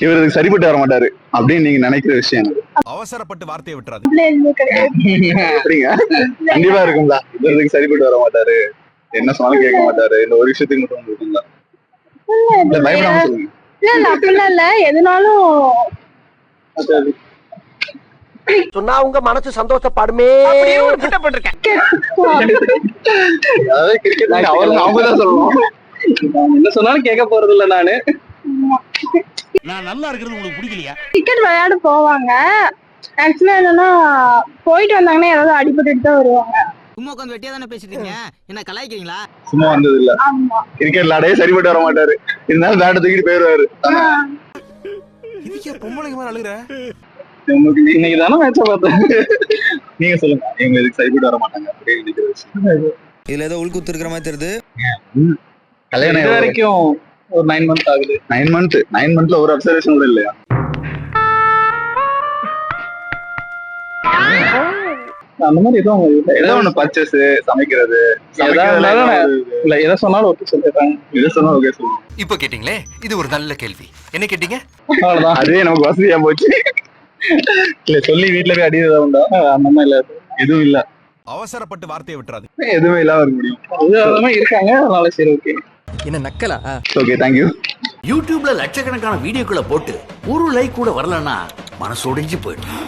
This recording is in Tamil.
இவருக்கு சரிப்பட்டு வர மாட்டாரு அப்படின்னு நீங்க நினைக்கிற விஷயம் எனக்கு அவசரப்பட்டு வார்த்தையை விட்டுறாது. அப்படிங்க கண்டிப்பா இருக்குங்களா? இவருக்கு சரிப்பட்டு வர மாட்டாரு, என்ன சொன்னாலும் கேட்க மாட்டாரு, இந்த ஒரு விஷயத்துக்கு மட்டும் உங்களுக்கு இருக்குங்களா? இல்ல பயப்படாம சொல்லுங்க. இல்ல அப்படிலாம் இல்ல, எதுனாலும் சொன்னா உங்க மனசு சந்தோஷப்படுமே. அதாவது கிரிக்கெட் அவங்க தான் சொல்லணும். என்ன சொன்னாலும் கேட்க போறது இல்ல நானு. நான் நல்லா இருக்கிறது உங்களுக்கு பிடிக்கலையா? கிரிக்கெட் விளையாட போவாங்க. ஆக்சுவலா என்னன்னா போயிட்டு வந்தாங்கன்னா ஏதாவது அடிபட்டுட்டு தான் வருவாங்க. சும்மா உட்காந்து வெட்டியா தானே பேசிட்டீங்க, என்ன கலாய்க்கிறீங்களா? சும்மா வந்தது இல்ல. ஆமா. கிரிக்கெட் விளையாடவே சரிப்பட்டு வர மாட்டாரு, இருந்தாலும் பேட்டை தூக்கிட்டு போயிருவாரு. இதுக்கே பொம்பளைங்க மாதிரி அழுகுற? இன்னைக்கு தானே மேட்ச பார்த்தேன். நீங்க சொல்லுங்க, இவங்க இதுக்கு சரிப்பட்டு வர மாட்டாங்க அப்படின்னு நினைக்கிற விஷயம். இதுல ஏதோ உள்குத்து இருக்கிற மாதிரி தெரியுது. கல்யாணம் இது வரைக்கும் ஒரு 9 month ஆகுது. 9 monthல ஒரு அப்சர்வேஷன் கூட இல்லையா? அந்த மாதிரி எதுவும் அவங்க இல்ல. ஏதோ ஒண்ணு பர்ச்சேஸ், சமைக்கிறது, இல்ல எதை சொன்னாலும் ஓகே சொல்லிடுறாங்க. எதை சொன்னாலும் ஓகே சொல்லுங்க. இப்ப கேட்டீங்களே, இது ஒரு நல்ல கேள்வி. என்ன கேட்டீங்க? அவ்வளவுதான். அதே நமக்கு வசதியா போச்சு. இல்ல சொல்லி வீட்டுல போய் அடிக்கிறதா உண்டா? அந்த மாதிரி இல்ல, எதுவும் இல்ல. அவசரப்பட்டு வார்த்தையை விட்டுறாது. எதுவுமே இல்லாம இருக்க முடியும். அது இருக்காங்க, அதனால சரி ஓகே. என்ன நக்கலா? Okay, thank you. யூடியூப்ல லட்சக்கணக்கான வீடியோக்களை போட்டு ஒரு லைக் கூட வரலன்னா மனசு உடைஞ்சு போயிடும்.